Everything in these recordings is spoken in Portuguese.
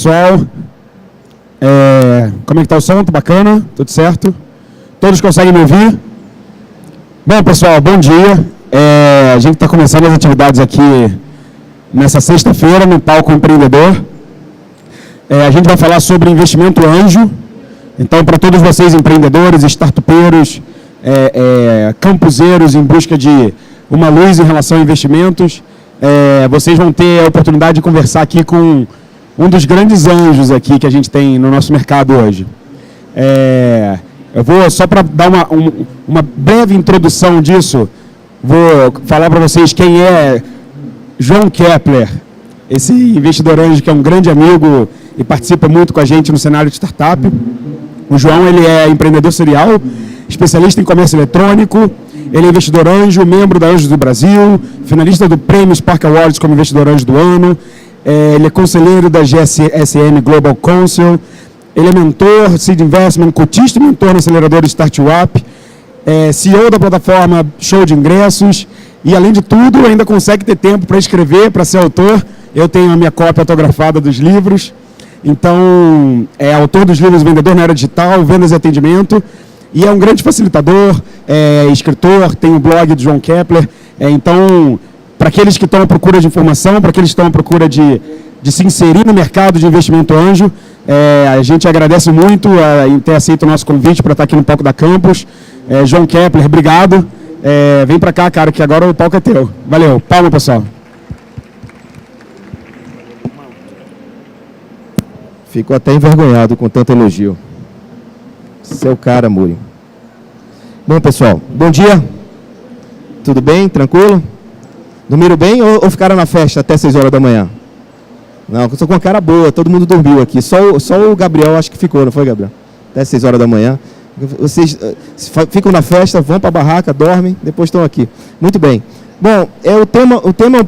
pessoal. Como é que tá o som? Tá bacana? Tudo certo? Todos conseguem me ouvir? Bom, pessoal, bom dia. A gente está começando as atividades aqui nessa sexta-feira no Palco Empreendedor. A gente vai falar sobre investimento anjo. Então, para todos vocês empreendedores, startupeiros, campuseiros em busca de uma luz em relação a investimentos, vocês vão ter a oportunidade de conversar aqui com um dos grandes anjos aqui que a gente tem no nosso mercado hoje. Eu vou, só para dar uma breve introdução disso, vou falar para vocês quem é João Kepler, esse investidor anjo que é um grande amigo e participa muito com a gente no cenário de startup. O João, ele é empreendedor serial, especialista em comércio eletrônico, ele é investidor anjo, membro da Anjos do Brasil, finalista do Prêmio Spark Awards como investidor anjo do ano, ele é conselheiro da GSM Global Council, ele é mentor, seed investment, cotista e mentor no acelerador de Startup, CEO da plataforma Show de Ingressos e, além de tudo, ainda consegue ter tempo para escrever, para ser autor. Eu tenho a minha cópia autografada dos livros. Então, é autor dos livros Vendedor na Era Digital, Vendas e Atendimento, e é um grande facilitador, escritor, tem o blog do João Kepler. Então, para aqueles que estão à procura de informação, para aqueles que estão à procura de se inserir no mercado de investimento anjo, a gente agradece muito em ter aceito o nosso convite para estar aqui no palco da Campus. João Kepler, obrigado. Vem para cá, cara, que agora o palco é teu. Valeu. Palma, pessoal. Fico até envergonhado com tanto elogio. Seu cara, Muri. Bom, pessoal, bom dia. Tudo bem? Tranquilo? Dormiram bem ou ficaram na festa até 6 horas da manhã? Não, eu estou com uma cara boa, todo mundo dormiu aqui. Só o Gabriel acho que ficou, não foi, Gabriel? Até 6 horas da manhã. Vocês ficam na festa, vão para a barraca, dormem, depois estão aqui. Muito bem. Bom, o tema é um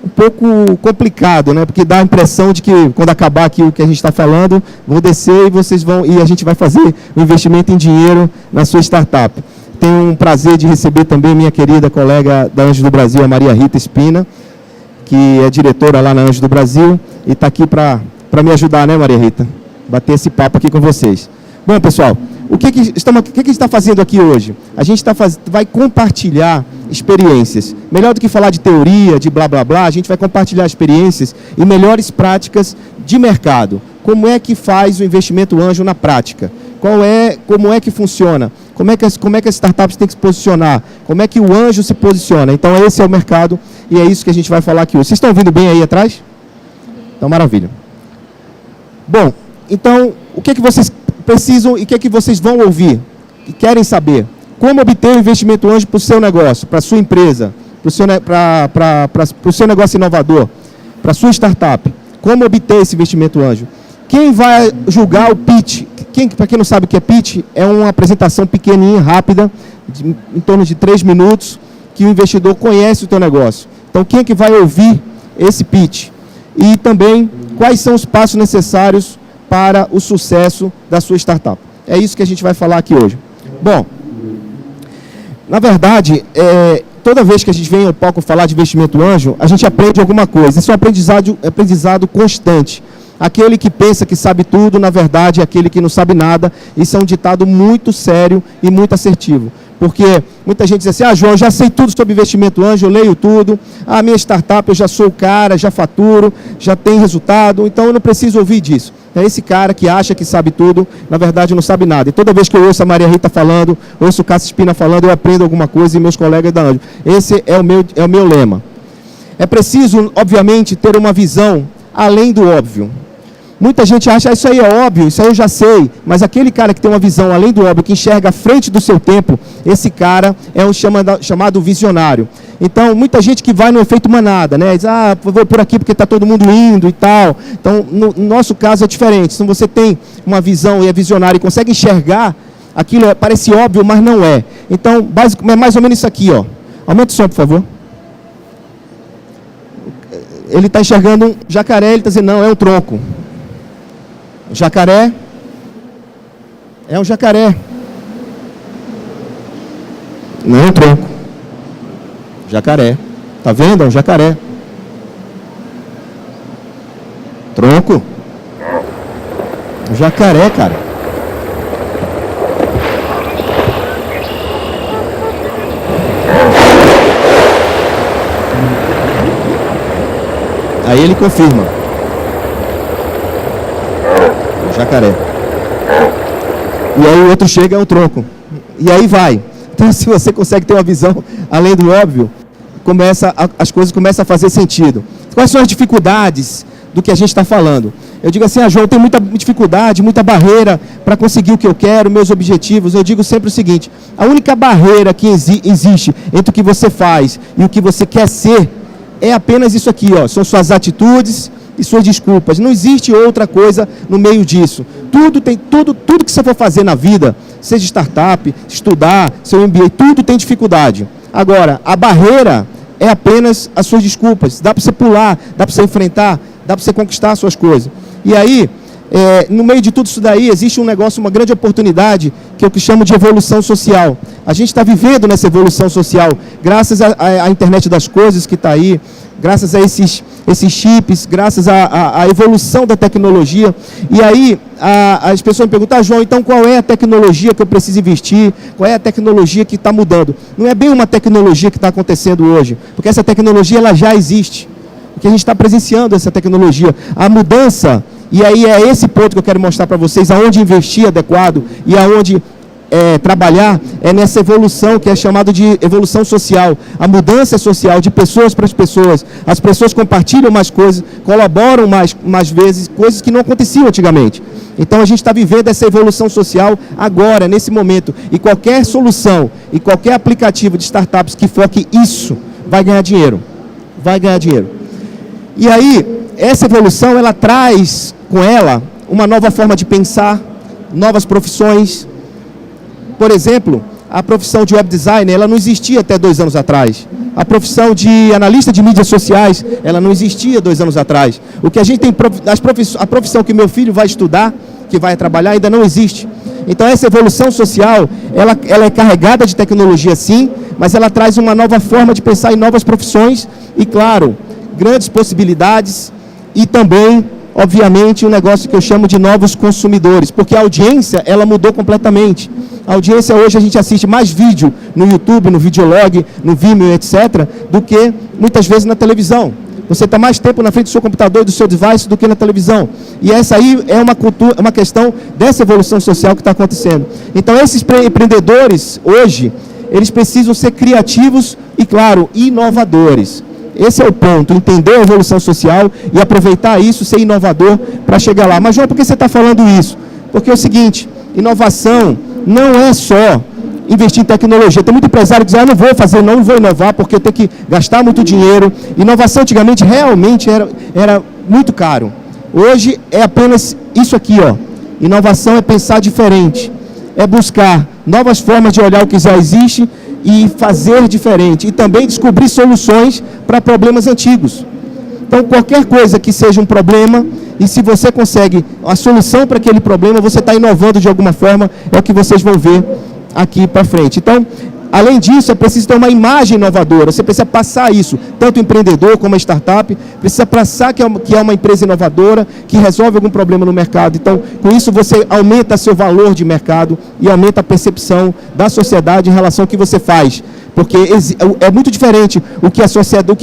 pouco complicado, né? Porque dá a impressão de que quando acabar aqui o que a gente está falando, vou descer e a gente vai fazer um investimento em dinheiro na sua startup. Tenho um prazer de receber também minha querida colega da Anjos do Brasil, a Maria Rita Espina, que é diretora lá na Anjos do Brasil e está aqui para me ajudar, né, Maria Rita? Bater esse papo aqui com vocês. Bom, pessoal, o que a gente está fazendo aqui hoje? A gente vai compartilhar experiências. Melhor do que falar de teoria, de blá, blá, blá, a gente vai compartilhar experiências e melhores práticas de mercado. Como é que faz o investimento anjo na prática? Como é que funciona? Como é que as startups têm que se posicionar? Como é que o anjo se posiciona? Então, esse é o mercado e é isso que a gente vai falar aqui hoje. Vocês estão ouvindo bem aí atrás? Então, maravilha. Bom, então, o que vocês precisam e o que vocês vão ouvir e querem saber? Como obter um investimento anjo para o seu negócio, para a sua empresa, para o seu negócio inovador, para a sua startup? Como obter esse investimento anjo? Quem vai julgar o pitch? Para quem não sabe o que é pitch, é uma apresentação pequenininha, rápida, em torno de 3 minutos, que o investidor conhece o teu negócio. Então, quem é que vai ouvir esse pitch? E também, quais são os passos necessários para o sucesso da sua startup? É isso que a gente vai falar aqui hoje. Bom, na verdade, toda vez que a gente vem ao palco falar de investimento anjo, a gente aprende alguma coisa. Isso é um aprendizado constante. Aquele que pensa que sabe tudo, na verdade, é aquele que não sabe nada. Isso é um ditado muito sério e muito assertivo. Porque muita gente diz assim, João, eu já sei tudo sobre investimento anjo, eu leio tudo. A minha startup, eu já sou o cara, já faturo, já tem resultado, então eu não preciso ouvir disso. É esse cara que acha que sabe tudo, na verdade não sabe nada. E toda vez que eu ouço a Maria Rita falando, ouço o Cássio Espina falando, eu aprendo alguma coisa e meus colegas da Anjo. Esse é o meu lema. É preciso, obviamente, ter uma visão além do óbvio. Muita gente acha, isso aí é óbvio, isso aí eu já sei, mas aquele cara que tem uma visão além do óbvio, que enxerga à frente do seu tempo, esse cara é um chamado visionário. Então, muita gente que vai no efeito manada, né? Diz, vou por aqui porque está todo mundo indo e tal. Então, no nosso caso é diferente. Se você tem uma visão e é visionário e consegue enxergar, aquilo parece óbvio, mas não é. Então, é mais ou menos isso aqui, ó. Aumenta o som, por favor. Ele está enxergando um jacaré, ele está dizendo, não, é um tronco. Jacaré é um jacaré, não é um tronco. Jacaré, tá vendo? É um jacaré. Tronco, O jacaré, cara. Aí ele confirma. O jacaré. E aí o outro chega, é um tronco. E aí vai. Então, se você consegue ter uma visão além do óbvio, as coisas começam a fazer sentido. Quais são as dificuldades do que a gente está falando? Eu digo assim, João, eu tenho muita dificuldade, muita barreira para conseguir o que eu quero, meus objetivos. Eu digo sempre o seguinte, a única barreira que existe entre o que você faz e o que você quer ser é apenas isso aqui, ó, são suas atitudes e suas desculpas. Não existe outra coisa no meio disso. Tudo que você for fazer na vida, seja startup, estudar, seu MBA, tudo tem dificuldade. Agora, a barreira é apenas as suas desculpas. Dá para você pular, dá para você enfrentar, dá para você conquistar as suas coisas. E aí, no meio de tudo isso daí, existe um negócio, uma grande oportunidade, que é o que chamo de evolução social. A gente está vivendo nessa evolução social, graças à internet das coisas que está aí, graças a esses chips, graças à evolução da tecnologia. E aí, as pessoas me perguntam, João, então qual é a tecnologia que eu preciso investir? Qual é a tecnologia que está mudando? Não é bem uma tecnologia que está acontecendo hoje, porque essa tecnologia ela já existe. Porque a gente está presenciando essa tecnologia. A mudança, e aí é esse ponto que eu quero mostrar para vocês, aonde investir adequado e aonde trabalhar, é nessa evolução que é chamada de evolução social. A mudança social de pessoas para as pessoas. As pessoas compartilham mais coisas, colaboram mais vezes, coisas que não aconteciam antigamente. Então a gente está vivendo essa evolução social agora, nesse momento. E qualquer solução e qualquer aplicativo de startups que foque isso, vai ganhar dinheiro. Vai ganhar dinheiro. E aí, essa evolução, ela traz com ela uma nova forma de pensar, novas profissões. Por exemplo, a profissão de web designer, ela não existia até 2 anos atrás. A profissão de analista de mídias sociais, ela não existia 2 anos atrás. O que a gente tem, a profissão que meu filho vai estudar, que vai trabalhar, ainda não existe. Então, essa evolução social, ela é carregada de tecnologia, sim, mas ela traz uma nova forma de pensar em novas profissões e, claro, grandes possibilidades e também, obviamente, um negócio que eu chamo de novos consumidores, porque a audiência, ela mudou completamente. A audiência hoje, a gente assiste mais vídeo no YouTube, no Videolog, no Vimeo, etc., do que muitas vezes na televisão. Você está mais tempo na frente do seu computador e do seu device do que na televisão. E essa aí é uma questão dessa evolução social que está acontecendo. Então, esses empreendedores, hoje, eles precisam ser criativos e, claro, inovadores. Esse é o ponto, entender a evolução social e aproveitar isso, ser inovador para chegar lá. Mas, João, por que você está falando isso? Porque é o seguinte, inovação não é só investir em tecnologia. Tem muito empresário que diz, não vou inovar porque eu tenho que gastar muito dinheiro. Inovação antigamente realmente era muito caro. Hoje é apenas isso aqui, ó. Inovação é pensar diferente, é buscar novas formas de olhar o que já existe e fazer diferente. E também descobrir soluções para problemas antigos. Então, qualquer coisa que seja um problema, e se você consegue a solução para aquele problema, você está inovando de alguma forma, é o que vocês vão ver aqui para frente. Então, além disso, é preciso ter uma imagem inovadora, você precisa passar isso, tanto o empreendedor como a startup, precisa passar que é uma empresa inovadora, que resolve algum problema no mercado. Então, com isso, você aumenta seu valor de mercado e aumenta a percepção da sociedade em relação ao que você faz. Porque é muito diferente o que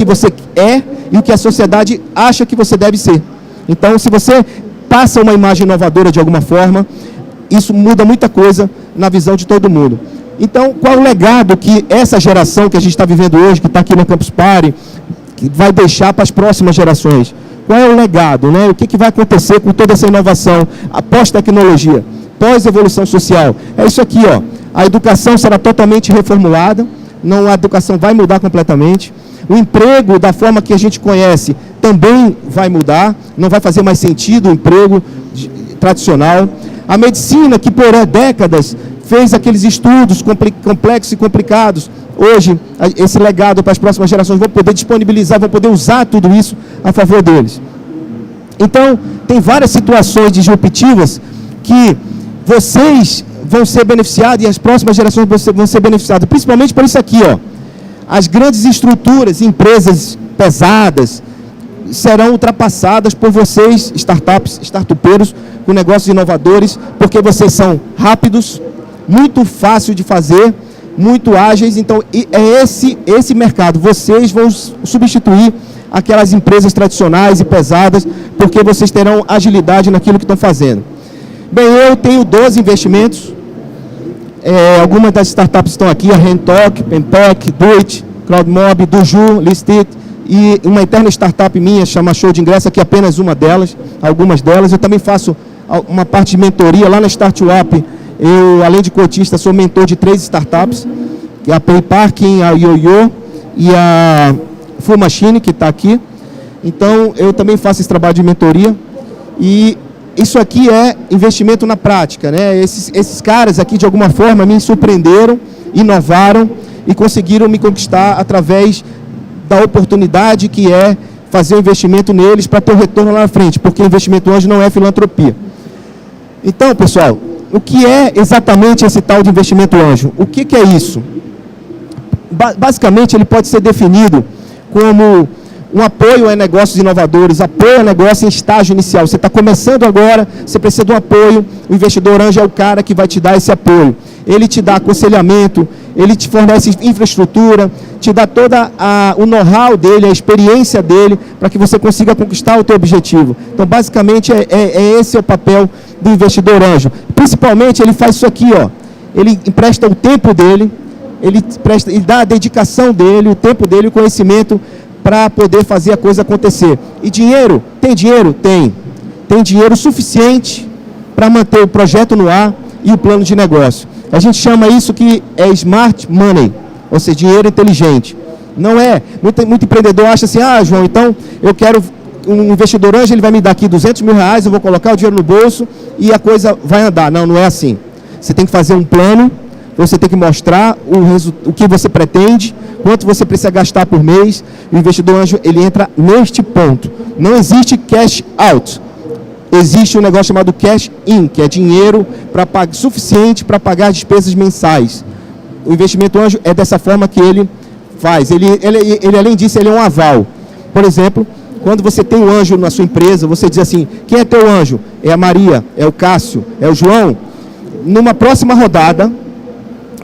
você é e o que a sociedade acha que você deve ser. Então, se você passa uma imagem inovadora de alguma forma, isso muda muita coisa na visão de todo mundo. Então, qual é o legado que essa geração que a gente está vivendo hoje, que está aqui no Campus Party, que vai deixar para as próximas gerações? Qual é o legado, né? O que vai acontecer com toda essa inovação, após tecnologia, pós-evolução social? É isso aqui, ó. A educação será totalmente reformulada, a educação vai mudar completamente. O emprego, da forma que a gente conhece, também vai mudar, não vai fazer mais sentido o emprego tradicional. A medicina, que por décadas fez aqueles estudos complexos e complicados, hoje, esse legado para as próximas gerações vão poder disponibilizar, vão poder usar tudo isso a favor deles. Então, tem várias situações disruptivas que vocês vão ser beneficiados e as próximas gerações vão ser beneficiadas, principalmente por isso aqui, ó. As grandes estruturas, empresas pesadas, serão ultrapassadas por vocês, startupeiros, com negócios inovadores, porque vocês são rápidos, muito fácil de fazer, muito ágeis. Então, é esse mercado. Vocês vão substituir aquelas empresas tradicionais e pesadas, porque vocês terão agilidade naquilo que estão fazendo. Bem, eu tenho 12 investimentos. Algumas das startups estão aqui, a Rentalk, Penpack, Doit, CrowdMob, Duju, Listit, e uma eterna startup minha, chama Show de Ingresso, aqui apenas uma delas, algumas delas. Eu também faço uma parte de mentoria lá na StartUp. Eu, além de cotista, sou mentor de 3 startups, a PayParking, a YoYo e a Full Machine, que está aqui. Então, eu também faço esse trabalho de mentoria. E isso aqui é investimento na prática, né? Esses caras aqui, de alguma forma, me surpreenderam, inovaram e conseguiram me conquistar através da oportunidade que é fazer um investimento neles para ter um retorno lá na frente, porque investimento anjo não é filantropia. Então, pessoal, o que é exatamente esse tal de investimento anjo? O que é isso? Basicamente, ele pode ser definido como um apoio a negócios inovadores, apoio a negócio em estágio inicial. Você está começando agora, você precisa de um apoio, o investidor anjo é o cara que vai te dar esse apoio. Ele te dá aconselhamento, ele te fornece infraestrutura, te dá toda o know-how dele, a experiência dele, para que você consiga conquistar o teu objetivo. Então, basicamente, esse é o papel do investidor anjo. Principalmente, ele faz isso aqui, ó. Ele empresta o tempo dele, ele dá a dedicação dele, o tempo dele, o conhecimento, para poder fazer a coisa acontecer. E dinheiro? Tem dinheiro? Tem. Tem dinheiro suficiente para manter o projeto no ar e o plano de negócio. A gente chama isso que é smart money, ou seja, dinheiro inteligente. Não é, muito empreendedor acha assim, João, então eu quero um investidor anjo, ele vai me dar aqui R$200 mil, eu vou colocar o dinheiro no bolso e a coisa vai andar. Não, não é assim. Você tem que fazer um plano, você tem que mostrar o que você pretende, quanto você precisa gastar por mês. O investidor anjo, ele entra neste ponto. Não existe cash out. Existe um negócio chamado cash in, que é dinheiro suficiente para pagar as despesas mensais. O investimento anjo é dessa forma que ele faz. Ele, além disso, ele é um aval. Por exemplo, quando você tem um anjo na sua empresa, você diz assim, quem é teu anjo? É a Maria, é o Cássio, é o João. Numa próxima rodada,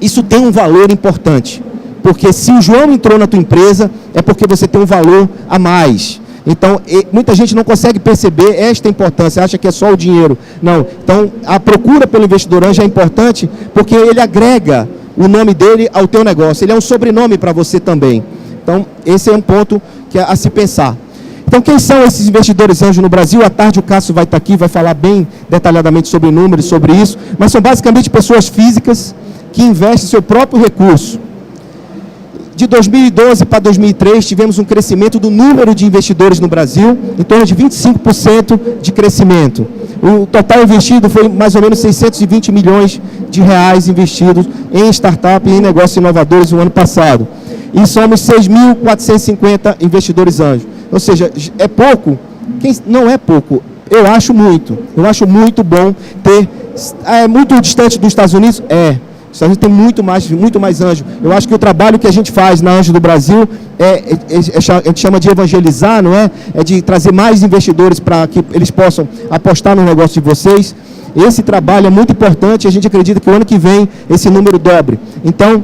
isso tem um valor importante. Porque se o João entrou na tua empresa, é porque você tem um valor a mais. Então, muita gente não consegue perceber esta importância, acha que é só o dinheiro. Não. Então, a procura pelo investidor anjo é importante porque ele agrega o nome dele ao teu negócio. Ele é um sobrenome para você também. Então, esse é um ponto que é a se pensar. Então, quem são esses investidores anjos no Brasil? À tarde o Cássio vai estar aqui, vai falar bem detalhadamente sobre números, sobre isso. Mas são basicamente pessoas físicas que investem seu próprio recurso. De 2012 para 2003, tivemos um crescimento do número de investidores no Brasil, em torno de 25% de crescimento. O total investido foi mais ou menos 620 milhões de reais investidos em startup e em negócios inovadores no ano passado. E somos 6.450 investidores anjos. Ou seja, é pouco? Não é pouco. Eu acho muito. Eu acho muito bom ter... É muito distante dos Estados Unidos? É. A gente tem muito mais anjo. Eu acho que o trabalho que a gente faz na Anjo do Brasil a gente chama de evangelizar, não é? É de trazer mais investidores para que eles possam apostar no negócio de vocês. Esse trabalho é muito importante e a gente acredita que o ano que vem esse número dobre. Então,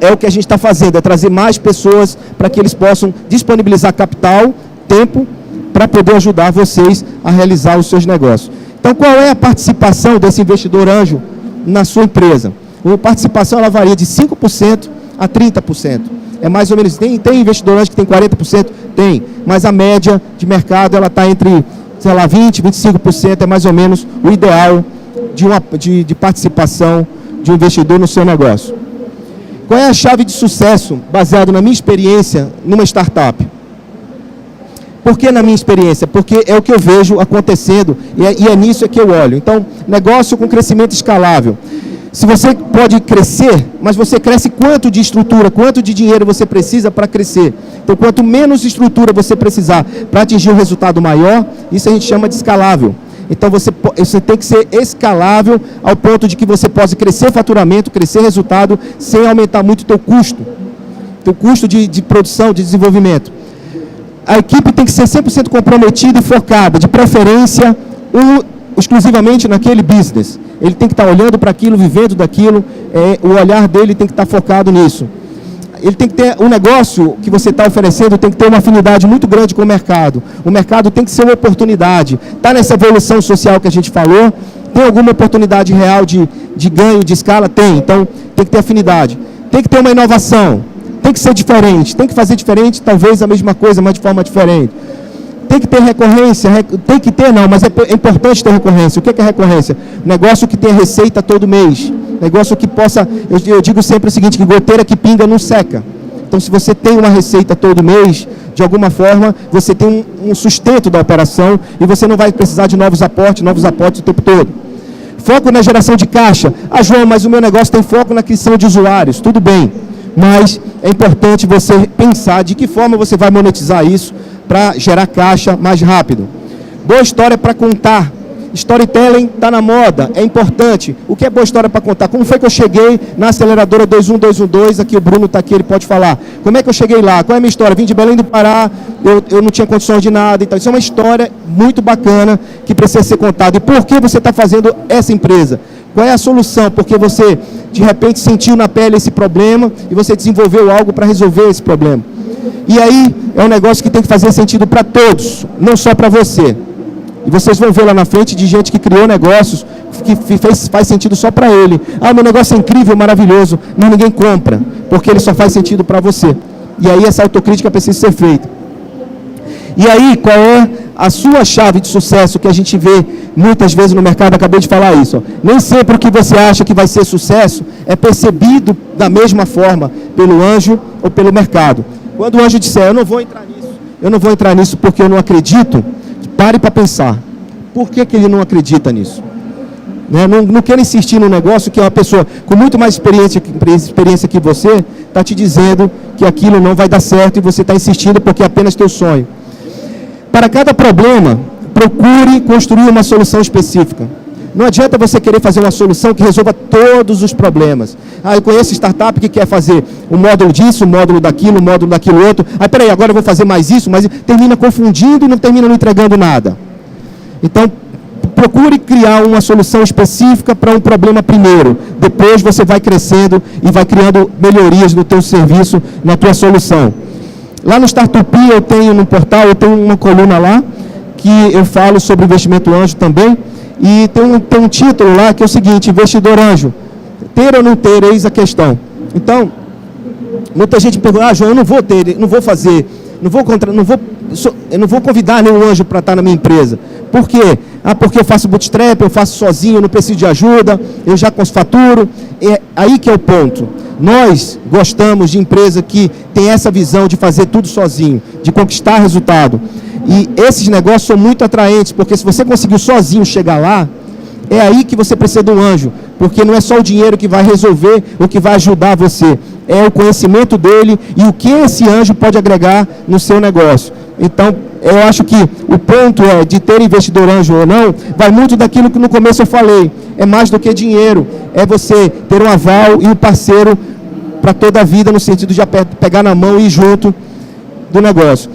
é o que a gente está fazendo, é trazer mais pessoas para que eles possam disponibilizar capital, tempo, para poder ajudar vocês a realizar os seus negócios. Então, qual é a participação desse investidor anjo na sua empresa? A participação ela varia de 5% a 30%. É mais ou menos, tem investidor anjo que tem 40%? Tem, mas a média de mercado ela está entre, sei lá, 20%, 25%, é mais ou menos o ideal de participação de um investidor no seu negócio. Qual é a chave de sucesso, baseado na minha experiência, numa startup? Por que na minha experiência? Porque é o que eu vejo acontecendo e é nisso que eu olho. Então, negócio com crescimento escalável. Se você pode crescer, mas você cresce quanto de estrutura, quanto de dinheiro você precisa para crescer. Então, quanto menos estrutura você precisar para atingir um resultado maior, isso a gente chama de escalável. Então, você tem que ser escalável ao ponto de que você possa crescer faturamento, crescer resultado, sem aumentar muito o teu custo de produção, de desenvolvimento. a equipe tem que ser 100% comprometida e focada, de preferência, exclusivamente naquele business. Ele tem que estar olhando para aquilo, vivendo daquilo, o olhar dele tem que estar focado nisso. Ele tem que ter, o negócio que você está oferecendo tem que ter uma afinidade muito grande com o mercado. O mercado tem que ser uma oportunidade. Está nessa evolução social que a gente falou, tem alguma oportunidade real de ganho, de escala? Tem. Então, tem que ter afinidade. Tem que ter uma inovação. Tem que ser diferente. Tem que fazer diferente, talvez a mesma coisa, mas de forma diferente. Tem que ter recorrência. Tem que ter, não, mas é importante ter recorrência. O que é recorrência? Negócio que tem receita todo mês. Negócio que possa... Eu digo sempre o seguinte, que goteira que pinga não seca. Então, se você tem uma receita todo mês, de alguma forma, você tem um sustento da operação e você não vai precisar de novos aportes o tempo todo. Foco na geração de caixa. Ah, João, mas o meu negócio tem foco na aquisição de usuários. Tudo bem, mas é importante você pensar de que forma você vai monetizar isso para gerar caixa mais rápido. Boa história para contar. Storytelling está na moda, é importante. O que é boa história para contar? Como foi que eu cheguei na aceleradora 21212? Aqui o Bruno está aqui, ele pode falar. Como é que eu cheguei lá? Qual é a minha história? Vim de Belém do Pará, eu não tinha condições de nada. Então, isso é uma história muito bacana que precisa ser contada. E por que você está fazendo essa empresa? Qual é a solução? Porque você, de repente, sentiu na pele esse problema e você desenvolveu algo para resolver esse problema. E aí, é um negócio que tem que fazer sentido para todos, não só para você. E vocês vão ver lá na frente de gente que criou negócios que faz sentido só para ele. Ah, meu negócio é incrível, maravilhoso, mas ninguém compra, porque ele só faz sentido para você. E aí essa autocrítica precisa ser feita. E aí, qual é a sua chave de sucesso que a gente vê muitas vezes no mercado? Acabei de falar isso. Ó. Nem sempre o que você acha que vai ser sucesso é percebido da mesma forma pelo anjo ou pelo mercado. Quando o anjo disser, eu não vou entrar nisso porque eu não acredito, pare para pensar. Por que ele não acredita nisso? Né? Não quero insistir no negócio que uma pessoa com muito mais experiência que você está te dizendo que aquilo não vai dar certo e você está insistindo porque é apenas teu sonho. Para cada problema, procure construir uma solução específica. Não adianta você querer fazer uma solução que resolva todos os problemas. Ah, eu conheço startup que quer fazer o módulo disso, o módulo daquilo outro. Ah, peraí, agora eu vou fazer mais isso, mas termina confundindo e não termina não entregando nada. Então, procure criar uma solução específica para um problema primeiro. Depois você vai crescendo e vai criando melhorias no teu serviço, na tua solução. Lá no Startup eu tenho no portal, eu tenho uma coluna lá que eu falo sobre investimento anjo também. E tem um título lá que é o seguinte, investidor anjo, ter ou não ter, eis a questão. Então, muita gente pergunta, João, eu não vou ter, não vou fazer, eu não vou convidar nenhum anjo para estar na minha empresa. Por quê? Ah, porque eu faço bootstrap, eu faço sozinho, eu não preciso de ajuda, eu já faturo. É aí que é o ponto. Nós gostamos de empresa que tem essa visão de fazer tudo sozinho, de conquistar resultado. E esses negócios são muito atraentes, porque se você conseguiu sozinho chegar lá, é aí que você precisa de um anjo, porque não é só o dinheiro que vai resolver ou que vai ajudar você, é o conhecimento dele e o que esse anjo pode agregar no seu negócio. Então, eu acho que o ponto de ter investidor anjo ou não, vai muito daquilo que no começo eu falei, é mais do que dinheiro, é você ter um aval e um parceiro para toda a vida, no sentido de pegar na mão e ir junto do negócio.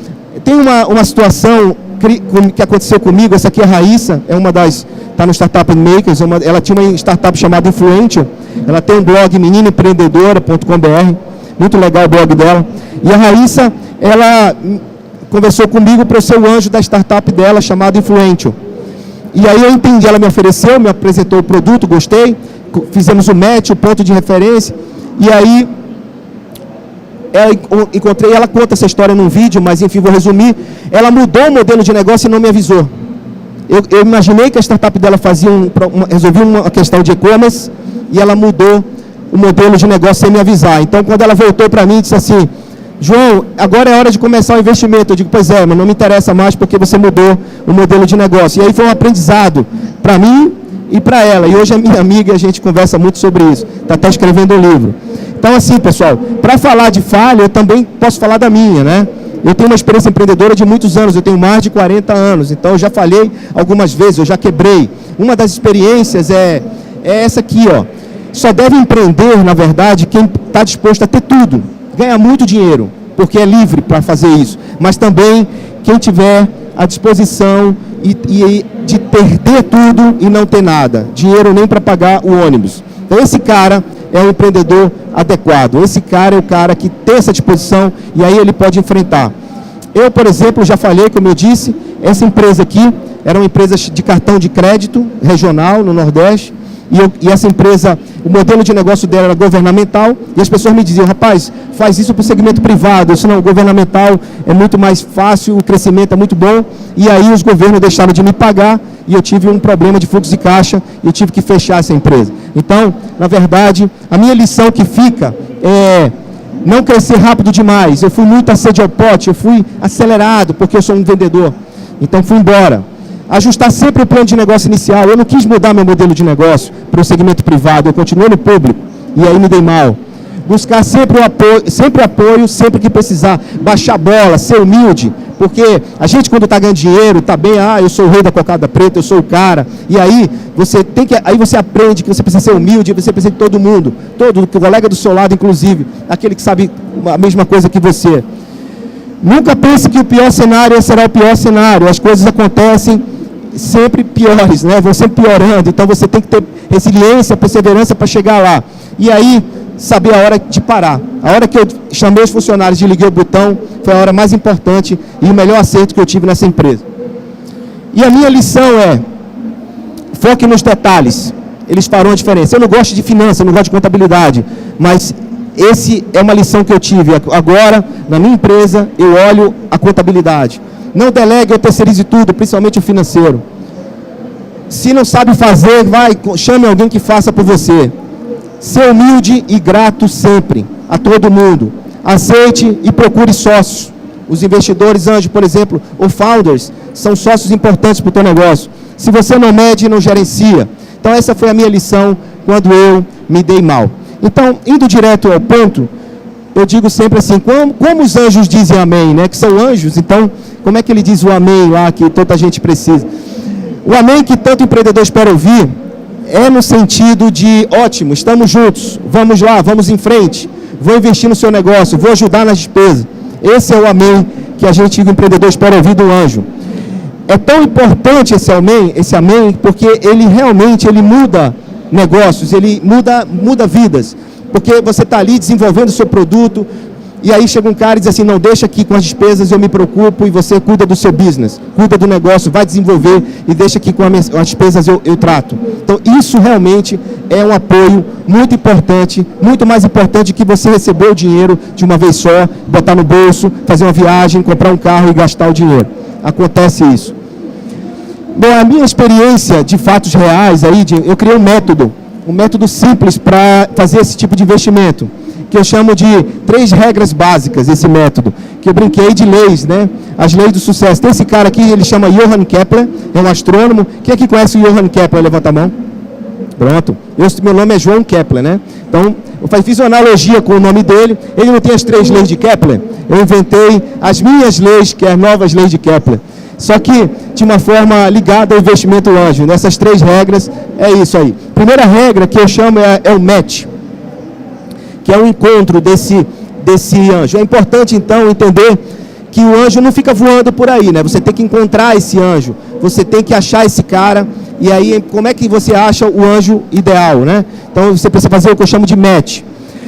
Tem uma situação que aconteceu comigo, essa aqui é a Raíssa, é uma das, está no Startup Makers, ela tinha uma startup chamada Influential, ela tem um blog meninaempreendedora.com.br, muito legal o blog dela, e a Raíssa, ela conversou comigo para eu ser o anjo da startup dela, chamada Influential. E aí eu entendi, ela me ofereceu, me apresentou o produto, gostei, fizemos o match, o ponto de referência, e aí ela conta essa história num vídeo, mas enfim, vou resumir. Ela mudou o modelo de negócio e não me avisou. Eu imaginei que a startup dela resolvia uma questão de e-commerce e ela mudou o modelo de negócio sem me avisar. Então, quando ela voltou para mim e disse assim, João, agora é hora de começar o investimento. Eu digo, pois é, mas não me interessa mais porque você mudou o modelo de negócio. E aí foi um aprendizado para mim e para ela. E hoje é minha amiga e a gente conversa muito sobre isso. Está até escrevendo um livro. Então, assim, pessoal, para falar de falha, eu também posso falar da minha, né? Eu tenho uma experiência empreendedora de muitos anos, eu tenho mais de 40 anos, então eu já falhei algumas vezes, eu já quebrei. Uma das experiências é essa aqui, ó. Só deve empreender, na verdade, quem está disposto a ter tudo. Ganhar muito dinheiro, porque é livre para fazer isso, mas também quem tiver à disposição e de perder tudo e não ter nada, dinheiro nem para pagar o ônibus. Então esse cara é um empreendedor adequado, esse cara é o cara que tem essa disposição e aí ele pode enfrentar. Eu, por exemplo, já falei, como eu disse, essa empresa aqui era uma empresa de cartão de crédito regional no Nordeste, e essa empresa, o modelo de negócio dela era governamental, e as pessoas me diziam, rapaz, faz isso para o segmento privado. Eu disse, não, o governamental é muito mais fácil, o crescimento é muito bom, e aí os governos deixaram de me pagar, e eu tive um problema de fluxo de caixa, e eu tive que fechar essa empresa. Então, na verdade, a minha lição que fica é não crescer rápido demais. Eu fui muito a sede ao pote, eu fui acelerado, porque eu sou um vendedor, então fui embora. Ajustar sempre o plano de negócio inicial. Eu não quis mudar meu modelo de negócio para o segmento privado, eu continuei no público, e aí me dei mal. Buscar sempre o apoio, sempre que precisar. Baixar a bola, ser humilde, porque a gente quando está ganhando dinheiro, está bem, eu sou o rei da cocada preta, eu sou o cara, e aí você aprende que você precisa ser humilde, você precisa de todo mundo, o colega do seu lado, inclusive, aquele que sabe a mesma coisa que você. Nunca pense que o pior cenário será o pior cenário, as coisas acontecem sempre piores, né? Vão sempre piorando, então você tem que ter resiliência, perseverança para chegar lá. E aí, saber a hora de parar. A hora que eu chamei os funcionários e liguei o botão, foi a hora mais importante e o melhor acerto que eu tive nessa empresa. E a minha lição é, foque nos detalhes, eles farão a diferença. Eu não gosto de finanças, eu não gosto de contabilidade, mas esse é uma lição que eu tive. Agora, na minha empresa, eu olho a contabilidade. Não delegue ou terceirize tudo, principalmente o financeiro. Se não sabe fazer, chame alguém que faça por você. Ser humilde e grato sempre, a todo mundo. Aceite e procure sócios. Os investidores anjo, por exemplo, ou founders, são sócios importantes para o teu negócio. Se você não mede, não gerencia. Então essa foi a minha lição quando eu me dei mal. Então, indo direto ao ponto, eu digo sempre assim, como os anjos dizem amém, né? Que são anjos, então, como é que ele diz o amém lá, que tanta gente precisa? O amém que tanto empreendedor espera ouvir, é no sentido de, ótimo, estamos juntos, vamos lá, vamos em frente, vou investir no seu negócio, vou ajudar nas despesas. Esse é o amém que a gente, o empreendedor, espera ouvir do anjo. É tão importante esse amém, porque ele realmente muda negócios, ele muda vidas, porque você está ali desenvolvendo o seu produto, e aí chega um cara e diz assim, não, deixa aqui com as despesas, eu me preocupo, e você cuida do seu business, cuida do negócio, vai desenvolver, e deixa aqui com as despesas eu trato. Então isso realmente é um apoio muito importante, muito mais importante que você receber o dinheiro de uma vez só, botar no bolso, fazer uma viagem, comprar um carro e gastar o dinheiro. Acontece isso. Bom, a minha experiência de fatos reais, eu criei um método simples para fazer esse tipo de investimento, que eu chamo de 3 regras básicas, esse método, que eu brinquei de leis, né? As leis do sucesso. Tem esse cara aqui, ele chama Johann Kepler, é um astrônomo. Quem aqui conhece o Johann Kepler? Levanta a mão. Pronto. Meu nome é João Kepler, né? Então, eu fiz uma analogia com o nome dele. Ele não tem as 3 leis de Kepler. Eu inventei as minhas leis, que é as novas leis de Kepler. Só que de uma forma ligada ao investimento anjo. Nessas 3 regras, é isso aí. Primeira regra que eu chamo é o match, que é o encontro desse anjo. É importante, então, entender que o anjo não fica voando por aí, né? Você tem que encontrar esse anjo, você tem que achar esse cara, e aí, como é que você acha o anjo ideal, né? Então, você precisa fazer o que eu chamo de match.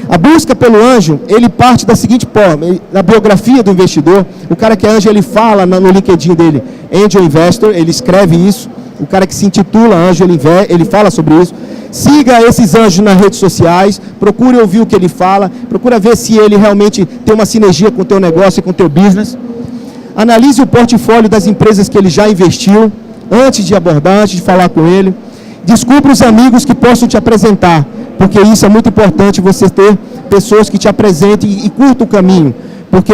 A busca pelo anjo, ele parte da seguinte forma, na biografia do investidor, o cara que é anjo, ele fala no LinkedIn dele, Angel Investor, ele escreve isso, o cara que se intitula anjo, ele fala sobre isso. Siga esses anjos nas redes sociais, procure ouvir o que ele fala, procura ver se ele realmente tem uma sinergia com o teu negócio e com o teu business. Analise o portfólio das empresas que ele já investiu, antes de abordar, antes de falar com ele. Descubra os amigos que possam te apresentar, porque isso é muito importante, você ter pessoas que te apresentem e curtam o caminho, porque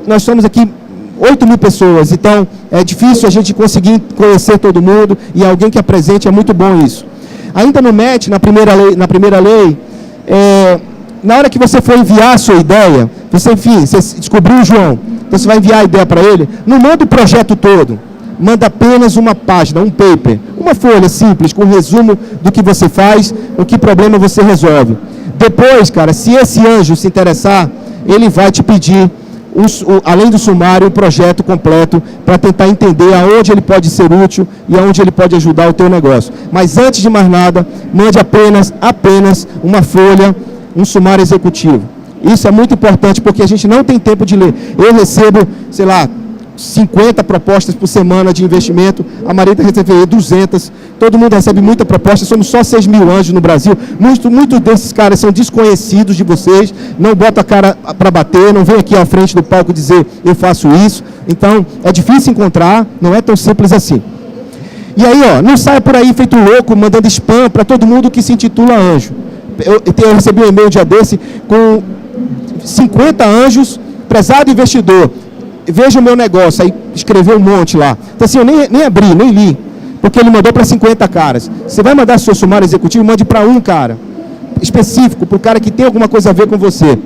nós somos aqui 8.000 pessoas, então é difícil a gente conseguir conhecer todo mundo, e alguém que apresente é muito bom isso. Ainda no match, na primeira lei, na hora que você for enviar a sua ideia, você descobriu o João, então você vai enviar a ideia para ele, não manda o projeto todo, manda apenas uma página, um paper, uma folha simples, com um resumo do que você faz, o que problema você resolve. Depois, cara, se esse anjo se interessar, ele vai te pedir, além do sumário, um projeto completo para tentar entender aonde ele pode ser útil e aonde ele pode ajudar o teu negócio. Mas antes de mais nada, mande apenas uma folha, um sumário executivo. Isso é muito importante porque a gente não tem tempo de ler. Eu recebo, sei lá, 50 propostas por semana de investimento, a Marita recebe 200, todo mundo recebe muita proposta, somos só 6 mil anjos no Brasil, muitos desses caras são desconhecidos de vocês, não bota a cara para bater, não vem aqui à frente do palco dizer eu faço isso, então é difícil encontrar, não é tão simples assim. E aí, ó, não saia por aí feito louco, mandando spam para todo mundo que se intitula anjo. Eu recebi um e-mail um dia desse com 50 anjos, prezado investidor, veja o meu negócio, aí escreveu um monte lá. Então assim, eu nem abri, nem li, porque ele mandou para 50 caras. Você vai mandar seu sumário executivo, mande para um cara, específico, para o cara que tem alguma coisa a ver com você.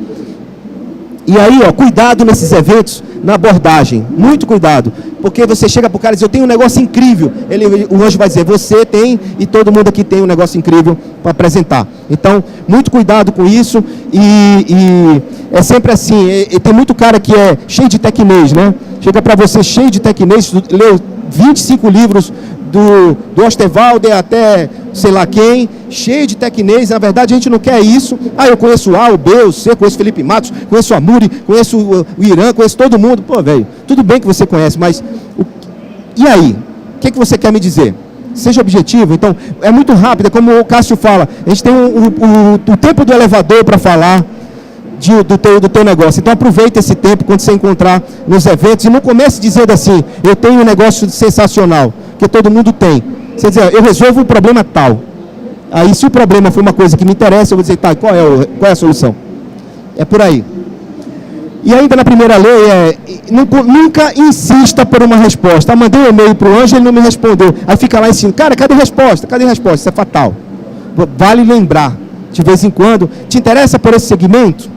E aí, ó, cuidado nesses eventos, na abordagem, muito cuidado, porque você chega para o cara e diz, eu tenho um negócio incrível, o anjo vai dizer, você tem e todo mundo aqui tem um negócio incrível para apresentar. Então, muito cuidado com isso e é sempre assim, tem muito cara que é cheio de tecnês, né? Chega para você cheio de tecnês, leu 25 livros do Osterwalder até sei lá quem, cheio de tecnês, na verdade a gente não quer isso. Eu conheço o A, o B, o C, conheço o Felipe Matos, conheço o Amuri, conheço o Irã, conheço todo mundo. Pô, velho, tudo bem que você conhece, mas e aí? O que você quer me dizer? Seja objetivo. Então, é muito rápido, é como o Cássio fala, a gente tem o tempo do elevador para falar do teu negócio. Então aproveita esse tempo quando você encontrar nos eventos e não comece dizendo assim, eu tenho um negócio sensacional, que todo mundo tem. Você diz, eu resolvo o problema tal. Aí se o problema for uma coisa que me interessa, eu vou dizer, tá, qual é a solução? É por aí. E ainda na primeira lei nunca insista por uma resposta. Mandei um e-mail para o anjo, ele não me respondeu. Aí fica lá ensinando, cara, cadê a resposta? Cadê a resposta? Isso é fatal. Vale lembrar, de vez em quando, te interessa por esse segmento?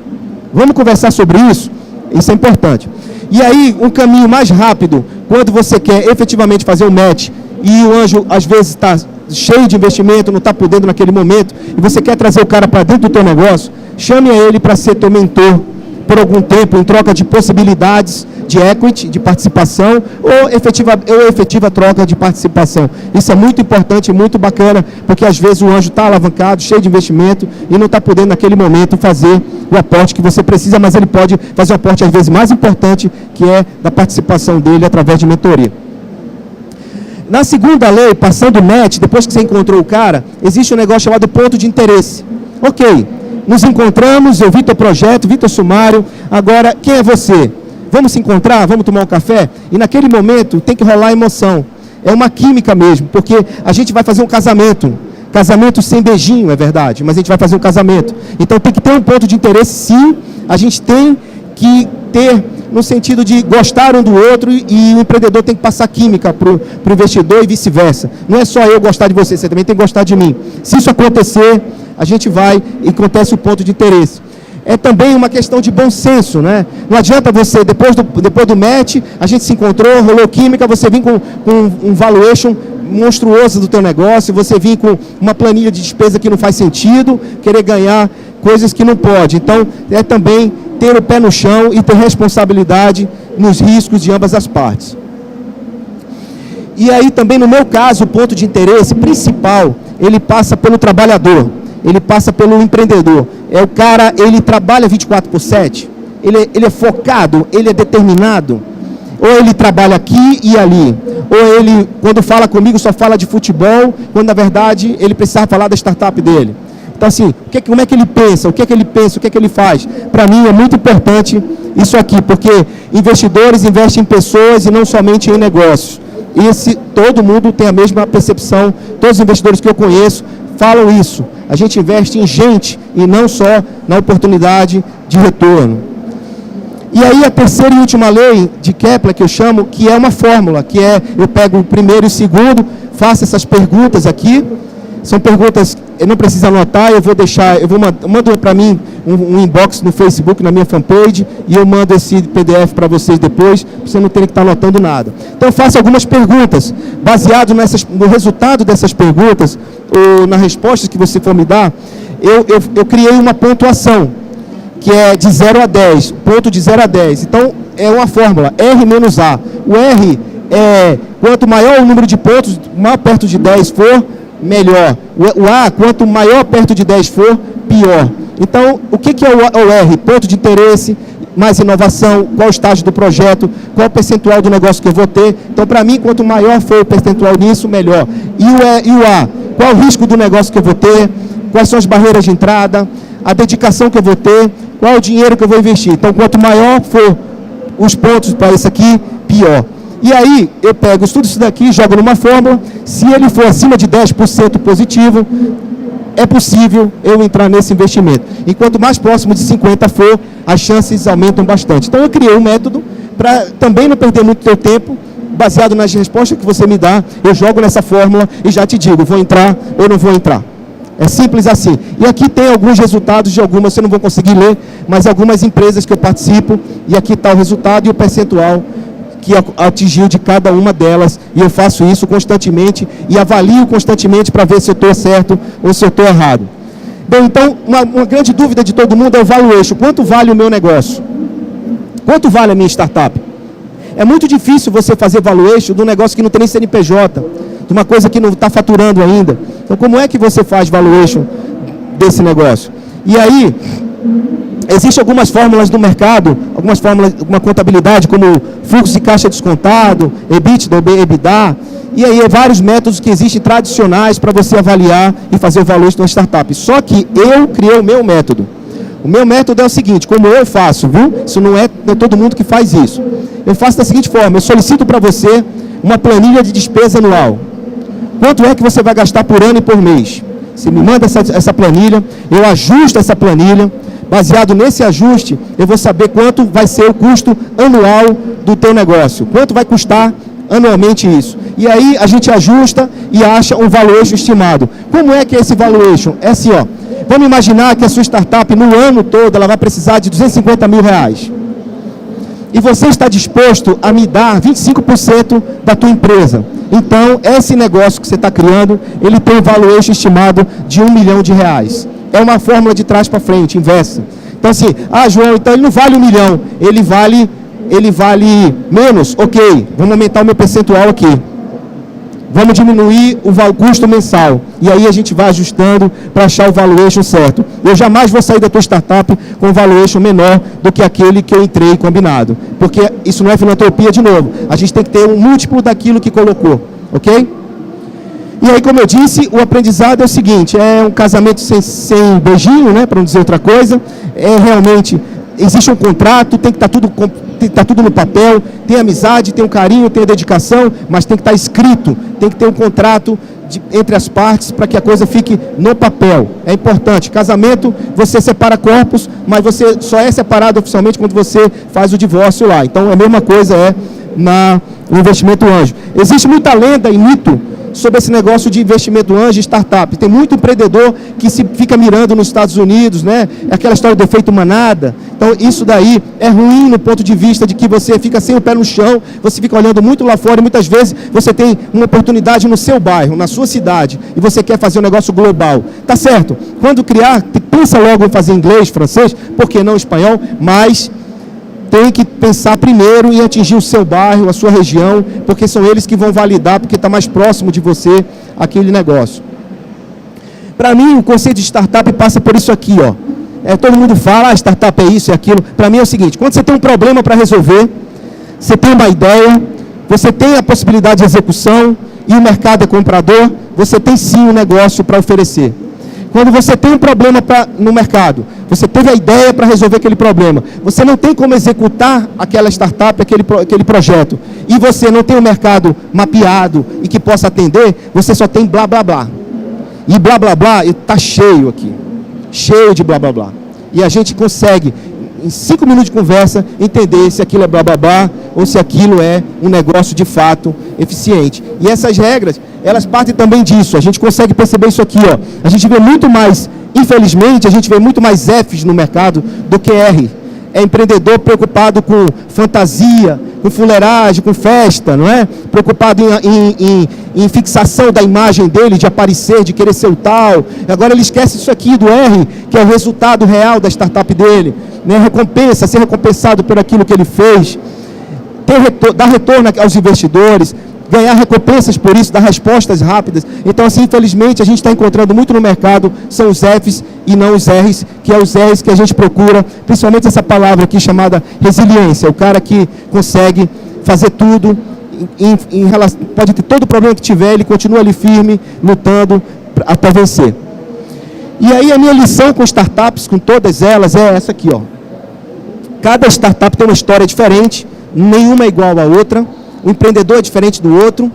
Vamos conversar sobre isso? Isso é importante. E aí, um caminho mais rápido, quando você quer efetivamente fazer um match, e o anjo, às vezes, está cheio de investimento, não está podendo naquele momento, e você quer trazer o cara para dentro do teu negócio, chame a ele para ser teu mentor por algum tempo, em troca de possibilidades de equity, de participação, ou efetiva troca de participação. Isso é muito importante, muito bacana, porque às vezes o anjo está alavancado, cheio de investimento, e não está podendo naquele momento fazer o aporte que você precisa, mas ele pode fazer o aporte às vezes mais importante, que é da participação dele através de mentoria. Na segunda lei, passando o match, depois que você encontrou o cara, existe um negócio chamado ponto de interesse. Ok, nos encontramos, eu vi teu projeto, vi teu sumário, agora quem é você? Vamos se encontrar, vamos tomar um café? E naquele momento tem que rolar emoção. É uma química mesmo, porque a gente vai fazer um casamento. Casamento sem beijinho, é verdade, mas a gente vai fazer um casamento. Então tem que ter um ponto de interesse, sim, a gente tem que ter no sentido de gostar um do outro e o empreendedor tem que passar química para o investidor e vice-versa. Não é só eu gostar de você, você também tem que gostar de mim. Se isso acontecer, a gente vai e acontece o ponto de interesse. É também uma questão de bom senso, né? Não adianta você, depois do match, a gente se encontrou, rolou química, você vir com um valuation monstruoso do teu negócio, você vir com uma planilha de despesa que não faz sentido, querer ganhar coisas que não pode. Então, é também ter o pé no chão e ter responsabilidade nos riscos de ambas as partes. E aí também, no meu caso, o ponto de interesse principal, ele passa pelo trabalhador, ele passa pelo empreendedor. É o cara, ele trabalha 24/7, ele é focado, ele é determinado, ou ele trabalha aqui e ali, ou ele, quando fala comigo, só fala de futebol, quando na verdade ele precisava falar da startup dele. Então assim, como é que ele pensa, o que é que ele faz? Para mim é muito importante isso aqui, porque investidores investem em pessoas e não somente em negócios. Todo mundo tem a mesma percepção, todos os investidores que eu conheço falam isso. A gente investe em gente e não só na oportunidade de retorno. E aí a terceira e última lei de Kepler, que eu chamo, que é uma fórmula, que é, eu pego o primeiro e o segundo, faço essas perguntas aqui, são perguntas, eu não preciso anotar, mando para mim um inbox no Facebook, na minha fanpage, e eu mando esse PDF para vocês depois, para você não ter que estar anotando nada. Então eu faço algumas perguntas, baseado no resultado dessas perguntas, ou na resposta que você for me dar, eu criei uma pontuação, que é de 0 a 10, ponto de 0 a 10. Então, é uma fórmula, R menos A. O R é, quanto maior o número de pontos, mais perto de 10 for, melhor. O A, quanto maior perto de 10 for, pior. Então, o que é o R? Ponto de interesse, mais inovação, qual o estágio do projeto, qual o percentual do negócio que eu vou ter. Então, para mim, quanto maior for o percentual nisso, melhor. E o A, qual o risco do negócio que eu vou ter, quais são as barreiras de entrada, a dedicação que eu vou ter, qual o dinheiro que eu vou investir. Então, quanto maior for os pontos para isso aqui, pior. E aí, eu pego tudo isso daqui, jogo numa fórmula, se ele for acima de 10% positivo, é possível eu entrar nesse investimento. E quanto mais próximo de 50 for, as chances aumentam bastante. Então, eu criei um método para também não perder muito teu tempo, baseado nas respostas que você me dá, eu jogo nessa fórmula e já te digo, vou entrar ou não vou entrar. É simples assim. E aqui tem alguns resultados de algumas, você não vai conseguir ler, mas algumas empresas que eu participo, e aqui está o resultado e o percentual que atingiu de cada uma delas, e eu faço isso constantemente e avalio constantemente para ver se eu estou certo ou se eu estou errado. Bom, então, uma grande dúvida de todo mundo é o valuation. Quanto vale o meu negócio? Quanto vale a minha startup? É muito difícil você fazer valuation de um negócio que não tem nem CNPJ, de uma coisa que não está faturando ainda. Então, como é que você faz valuation desse negócio? E aí, existem algumas fórmulas do mercado, algumas fórmulas, uma contabilidade, como fluxo de caixa descontado, EBITDA, EBITDA, e aí vários métodos que existem tradicionais para você avaliar e fazer o valuation de uma startup. Só que eu criei o meu método. O meu método é o seguinte, como eu faço, viu? Isso não é todo mundo que faz isso. Eu faço da seguinte forma, eu solicito para você uma planilha de despesa anual. Quanto é que você vai gastar por ano e por mês? Você me manda essa planilha, eu ajusto essa planilha, baseado nesse ajuste, eu vou saber quanto vai ser o custo anual do teu negócio, quanto vai custar anualmente isso. E aí a gente ajusta e acha um valuation estimado. Como é que é esse valuation? É assim, ó. Vamos imaginar que a sua startup, no ano todo, ela vai precisar de 250 mil reais. E você está disposto a me dar 25% da tua empresa. Então, esse negócio que você está criando, ele tem um valuation estimado de R$1 milhão. É uma fórmula de trás para frente, inversa. Então, assim, João, então ele não vale 1 milhão, ele vale menos. Ok, vamos aumentar o meu percentual aqui. Vamos diminuir o custo mensal. E aí a gente vai ajustando para achar o valuation certo. Eu jamais vou sair da tua startup com um valuation menor do que aquele que eu entrei combinado. Porque isso não é filantropia de novo. A gente tem que ter um múltiplo daquilo que colocou. Ok? E aí, como eu disse, o aprendizado é o seguinte, é um casamento sem beijinho, né, para não dizer outra coisa. É realmente, existe um contrato, tem que estar tudo no papel, tem amizade, tem um carinho, tem a dedicação, mas tem que estar escrito, tem que ter um contrato entre as partes para que a coisa fique no papel. É importante. Casamento, você separa corpos, mas você só é separado oficialmente quando você faz o divórcio lá. Então, a mesma coisa no investimento anjo. Existe muita lenda e mito sobre esse negócio de investimento anjo e startup. Tem muito empreendedor que se fica mirando nos Estados Unidos, né? É aquela história do efeito manada. Então, isso daí é ruim no ponto de vista de que você fica sem o pé no chão, você fica olhando muito lá fora e muitas vezes você tem uma oportunidade no seu bairro, na sua cidade, e você quer fazer um negócio global. Tá certo. Quando criar, pensa logo em fazer inglês, francês, por que não espanhol, mas tem que pensar primeiro em atingir o seu bairro, a sua região, porque são eles que vão validar, porque está mais próximo de você aquele negócio. Para mim, o conceito de startup passa por isso aqui, ó. Todo mundo fala, startup é isso e aquilo. Para mim é o seguinte, quando você tem um problema para resolver, você tem uma ideia, você tem a possibilidade de execução e o mercado é comprador, você tem sim um negócio para oferecer. Quando você tem um problema no mercado, você teve a ideia para resolver aquele problema, você não tem como executar aquela startup, aquele projeto, e você não tem um mercado mapeado e que possa atender, você só tem blá, blá, blá. E blá, blá, blá está cheio aqui, cheio de blá, blá, blá. E a gente consegue, em 5 minutos de conversa, entender se aquilo é blá, blá, blá, ou se aquilo é um negócio de fato eficiente. E essas regras, elas partem também disso. A gente consegue perceber isso aqui, ó. A gente vê muito mais, infelizmente, a gente vê muito mais Fs no mercado do que R. É empreendedor preocupado com fantasia, com fuleiragem, com festa, não é? Preocupado em fixação da imagem dele, de aparecer, de querer ser o tal. Agora ele esquece isso aqui do R, que é o resultado real da startup dele. né, recompensa, ser recompensado por aquilo que ele fez, dar retorno aos investidores, ganhar recompensas por isso, dar respostas rápidas. Então, assim, infelizmente, a gente está encontrando muito no mercado, são os Fs e não os Rs, que é os Rs que a gente procura, principalmente essa palavra aqui chamada resiliência, o cara que consegue fazer tudo, pode ter todo o problema que tiver, ele continua ali firme, lutando até vencer. E aí a minha lição com startups, com todas elas, é essa aqui, ó. Cada startup tem uma história diferente, nenhuma é igual à outra, o empreendedor é diferente do outro,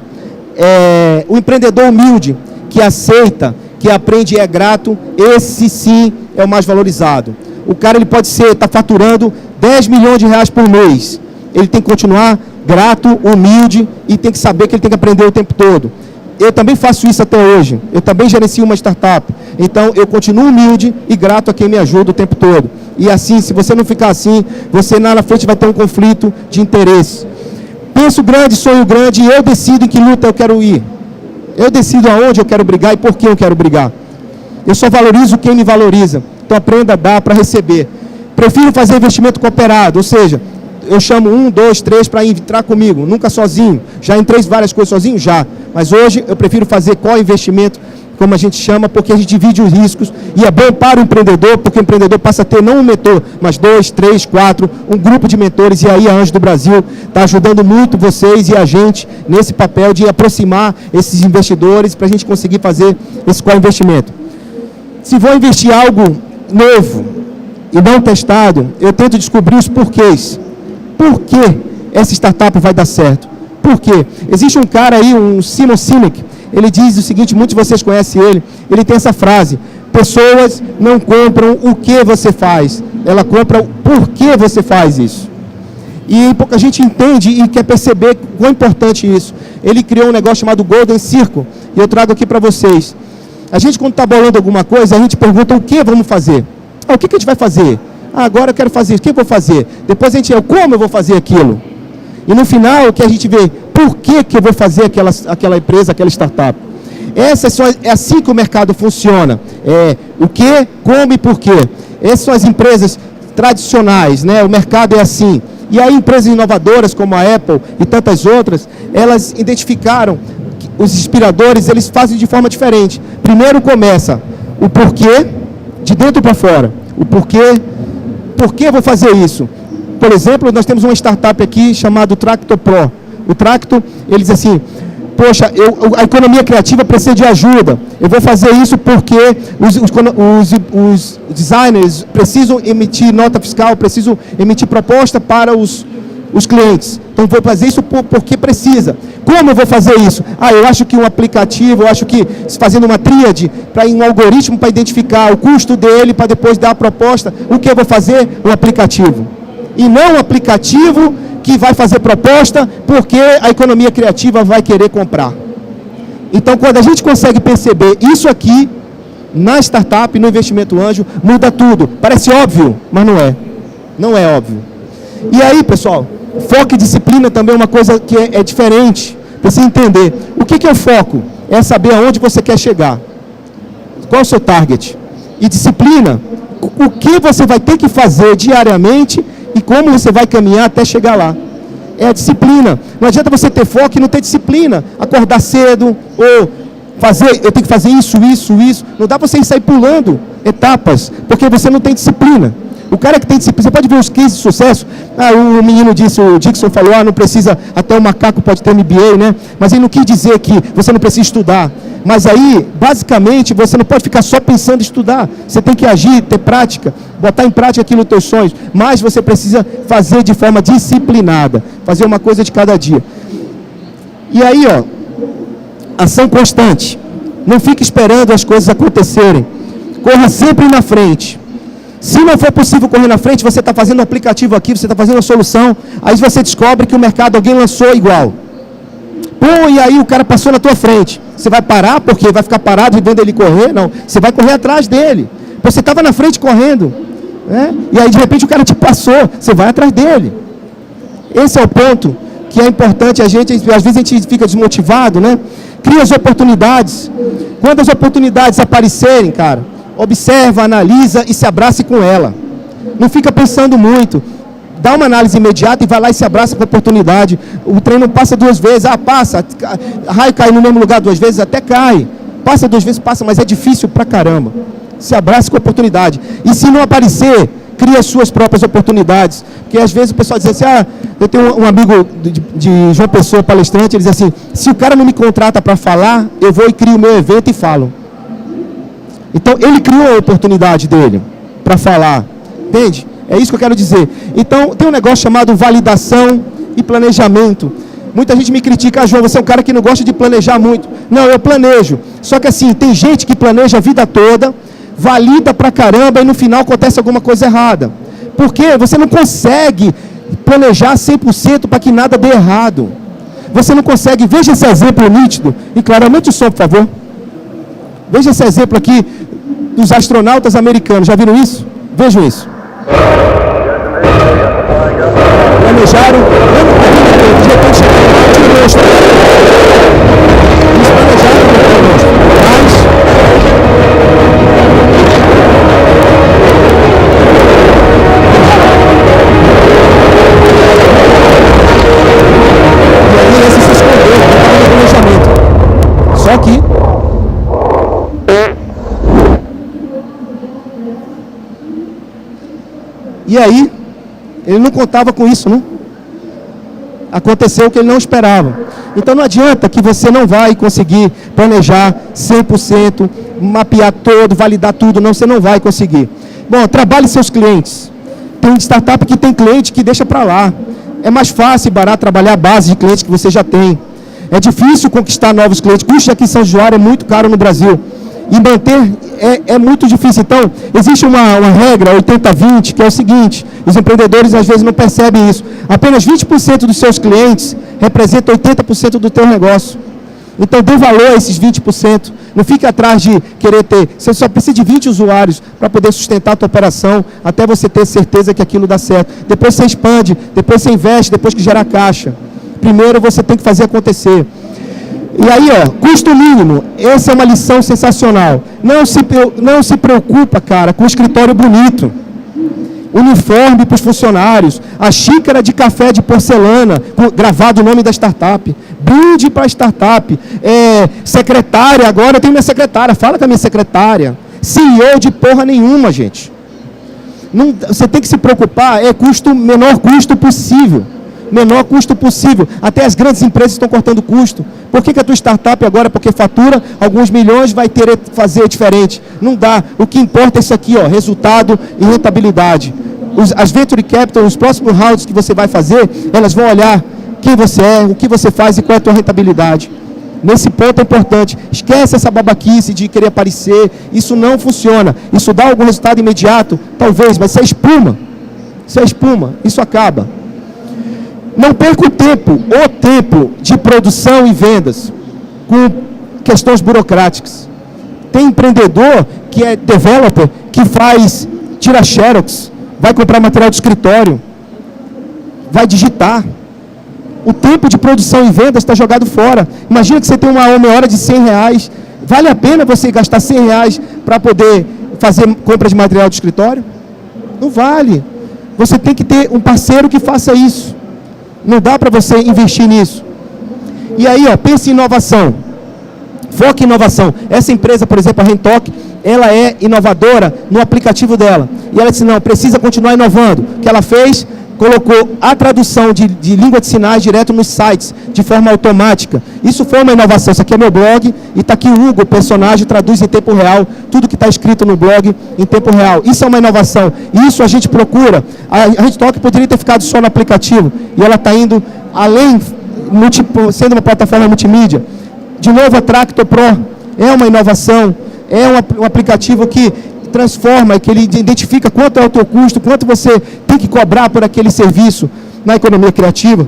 o empreendedor humilde, que aceita, que aprende e é grato, esse sim é o mais valorizado. O cara ele pode estar faturando 10 milhões de reais por mês, ele tem que continuar grato, humilde e tem que saber que ele tem que aprender o tempo todo. Eu também faço isso até hoje, eu também gerencio uma startup, então eu continuo humilde e grato a quem me ajuda o tempo todo. E assim, se você não ficar assim, você lá na frente vai ter um conflito de interesse. Penso grande, sonho grande, e eu decido em que luta eu quero ir. Eu decido aonde eu quero brigar e por que eu quero brigar. Eu só valorizo quem me valoriza. Então aprenda a dar para receber. Prefiro fazer investimento cooperado, ou seja, eu chamo 1, 2, 3 para entrar comigo, nunca sozinho. Já entrei várias coisas sozinho? Já. Mas hoje eu prefiro fazer co-investimento, como a gente chama, porque a gente divide os riscos e é bom para o empreendedor, porque o empreendedor passa a ter não um mentor, mas 2, 3, 4, um grupo de mentores, e aí a Anjo do Brasil está ajudando muito vocês e a gente nesse papel de aproximar esses investidores para a gente conseguir fazer esse co-investimento. Se vou investir algo novo e não testado, eu tento descobrir os porquês. Por que essa startup vai dar certo? Por quê? Existe um cara aí, um Simon Sinek, ele diz o seguinte, muitos de vocês conhecem ele tem essa frase: pessoas não compram o que você faz, ela compra o porquê você faz isso. E pouca gente entende e quer perceber quão importante isso. Ele criou um negócio chamado Golden Circle, e eu trago aqui para vocês. A gente, quando está bolando alguma coisa, a gente pergunta o que vamos fazer. O que a gente vai fazer? Agora eu quero fazer isso, o que eu vou fazer? Depois a gente como eu vou fazer aquilo? E no final, o que a gente vê, por que eu vou fazer aquela empresa, aquela startup? É assim que o mercado funciona. O que, como e por quê. Essas são as empresas tradicionais, né? O mercado é assim. E aí empresas inovadoras como a Apple e tantas outras, elas identificaram que os inspiradores, eles fazem de forma diferente. Primeiro começa o porquê, de dentro para fora. O porquê, por que eu vou fazer isso? Por exemplo, nós temos uma startup aqui chamada Tracto Pro. O Tracto, ele diz assim, poxa, a economia criativa precisa de ajuda. Eu vou fazer isso porque os designers precisam emitir nota fiscal, precisam emitir proposta para os clientes. Então, vou fazer isso porque precisa. Como eu vou fazer isso? Eu acho que um aplicativo, eu acho que fazendo uma tríade, para um algoritmo para identificar o custo dele, para depois dar a proposta, o que eu vou fazer? Um aplicativo. E não um aplicativo que vai fazer proposta porque a economia criativa vai querer comprar. Então, quando a gente consegue perceber isso aqui, na startup, no investimento anjo, muda tudo. Parece óbvio, mas não é. Não é óbvio. E aí, pessoal, foco e disciplina também é uma coisa que é diferente. Precisa entender. O que é o foco? É saber aonde você quer chegar. Qual é o seu target? E disciplina, o que você vai ter que fazer diariamente e como você vai caminhar até chegar lá. É a disciplina. Não adianta você ter foco e não ter disciplina. Acordar cedo, ou eu tenho que fazer isso. Não dá para você sair pulando etapas, porque você não tem disciplina. O cara que tem disciplina, você pode ver os cases de sucesso. O menino disse, o Dixon falou, não precisa, até o macaco pode ter MBA, né? Mas ele não quis dizer que você não precisa estudar. Mas aí, basicamente, você não pode ficar só pensando em estudar. Você tem que agir, ter prática, botar em prática aquilo nos teus sonhos. Mas você precisa fazer de forma disciplinada, fazer uma coisa de cada dia. E aí, ação constante. Não fique esperando as coisas acontecerem. Corra sempre na frente. Se não for possível correr na frente, você está fazendo um aplicativo aqui, você está fazendo uma solução, aí você descobre que o mercado, alguém lançou igual. E aí o cara passou na tua frente. Você vai parar porque vai ficar parado e vendo ele correr? Não, você vai correr atrás dele. Você estava na frente correndo, né? E aí de repente o cara te passou, você vai atrás dele. Esse é o ponto que é importante. Às vezes a gente fica desmotivado, né? Cria as oportunidades. Quando as oportunidades aparecerem, cara, observa, analisa e se abrace com ela. Não fica pensando muito. Dá uma análise imediata e vai lá e se abraça com a oportunidade. O trem não passa 2 vezes. Passa. Raio cai no mesmo lugar 2 vezes, até cai. Passa 2 vezes, passa, mas é difícil pra caramba. Se abraça com a oportunidade. E se não aparecer, cria as suas próprias oportunidades. Porque às vezes o pessoal diz assim, eu tenho um amigo de João Pessoa, palestrante, ele diz assim, se o cara não me contrata para falar, eu vou e crio o meu evento e falo. Então, ele criou a oportunidade dele para falar. Entende? É isso que eu quero dizer. Então, tem um negócio chamado validação e planejamento. Muita gente me critica, João, você é um cara que não gosta de planejar muito. Não, eu planejo. Só que assim, tem gente que planeja a vida toda, valida pra caramba e no final acontece alguma coisa errada. Porque você não consegue planejar 100% para que nada dê errado. Você não consegue. Veja esse exemplo nítido. E claramente o som, por favor. Veja esse exemplo aqui dos astronautas americanos. Já viram isso? Vejam isso. Planejaram. De repente chegaram lá, tinha um monstro. Eles planejaram o monstro. Só que e aí ele não contava com isso, né? Aconteceu o que ele não esperava. Então não adianta que você não vai conseguir planejar 100%, mapear todo, validar tudo, não, você não vai conseguir. Bom, trabalhe seus clientes. Tem startup que tem cliente que deixa para lá. É mais fácil e barato trabalhar a base de clientes que você já tem. É difícil conquistar novos clientes. Custo de aquisição de usuário é muito caro no Brasil. E manter é muito difícil. Então, existe uma regra 80-20, que é o seguinte, os empreendedores às vezes não percebem isso. Apenas 20% dos seus clientes representam 80% do teu negócio. Então, dê valor a esses 20%. Não fique atrás de querer ter. Você só precisa de 20 usuários para poder sustentar a tua operação, até você ter certeza que aquilo dá certo. Depois você expande, depois você investe, depois que gerar caixa. Primeiro você tem que fazer acontecer. E aí, custo mínimo, essa é uma lição sensacional. Não se preocupa, cara, com o escritório bonito. Uniforme para os funcionários, a xícara de café de porcelana, gravado o nome da startup, brinde para a startup, secretária, agora eu tenho minha secretária, fala com a minha secretária. CEO de porra nenhuma, gente. Não, você tem que se preocupar, menor custo possível. Menor custo possível. Até as grandes empresas estão cortando custo. Por que a tua startup agora, porque fatura alguns milhões, vai ter que fazer diferente? Não dá. O que importa é isso aqui, resultado e rentabilidade. As Venture Capital, os próximos rounds que você vai fazer, elas vão olhar quem você é, o que você faz e qual é a tua rentabilidade. Nesse ponto é importante. Esquece essa babaquice de querer aparecer. Isso não funciona. Isso dá algum resultado imediato? Talvez, mas isso é espuma. Isso é espuma. Isso acaba. Não perca o tempo de produção e vendas com questões burocráticas. Tem empreendedor que é developer, que tira xerox, vai comprar material de escritório, vai digitar. O tempo de produção e vendas está jogado fora. Imagina que você tem uma hora de R$100. Vale a pena você gastar R$100 para poder fazer compra de material de escritório? Não vale. Você tem que ter um parceiro que faça isso. Não dá para você investir nisso. E aí, pense em inovação. Foque em inovação. Essa empresa, por exemplo, a Rentoc, ela é inovadora no aplicativo dela. E ela disse, não, precisa continuar inovando. O que ela fez? Colocou a tradução de língua de sinais direto nos sites, de forma automática. Isso foi uma inovação. Isso aqui é meu blog, e está aqui o Hugo, o personagem, traduz em tempo real, tudo que está escrito no blog em tempo real. Isso é uma inovação. Isso a gente procura. A Rentoc poderia ter ficado só no aplicativo, e ela está indo além, sendo uma plataforma multimídia. De novo, a Tractor Pro é uma inovação, é um aplicativo que transforma, que ele identifica quanto é o teu custo, quanto você tem que cobrar por aquele serviço na economia criativa.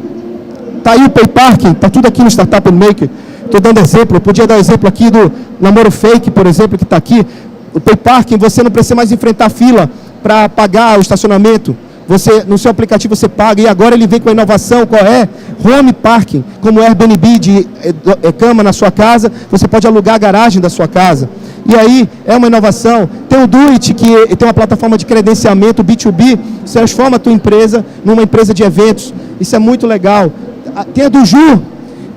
Está aí o PayParking, está tudo aqui no Startup Maker. Estou dando exemplo, eu podia dar exemplo aqui do Namoro Fake, por exemplo, que está aqui. O PayParking, você não precisa mais enfrentar fila para pagar o estacionamento. No seu aplicativo você paga, e agora ele vem com a inovação, qual é? Home Parking, como Airbnb de cama na sua casa, você pode alugar a garagem da sua casa. E aí é uma inovação. Tem o Duit, que tem uma plataforma de credenciamento B2B, transforma a tua empresa numa empresa de eventos. Isso é muito legal. Tem a do Ju,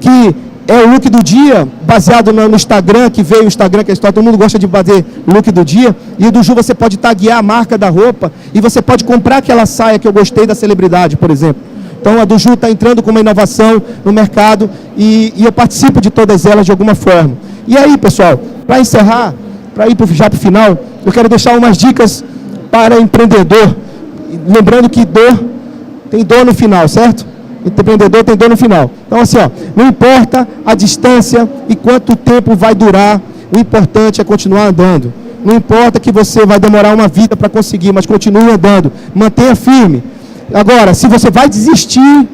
que é o look do dia, baseado no Instagram, que veio o Instagram, que é a história, todo mundo gosta de fazer look do dia. E o do Ju você pode taguear a marca da roupa e você pode comprar aquela saia que eu gostei da celebridade, por exemplo. Então a do Ju está entrando com uma inovação no mercado e eu participo de todas elas de alguma forma. E aí, pessoal, para encerrar, para ir já para o final, eu quero deixar umas dicas para empreendedor. Lembrando que tem dor no final, certo? Empreendedor tem dor no final. Então, assim, ó, não importa a distância e quanto tempo vai durar, o importante é continuar andando. Não importa que você vai demorar uma vida para conseguir, mas continue andando. Mantenha firme. Agora, se você vai desistir,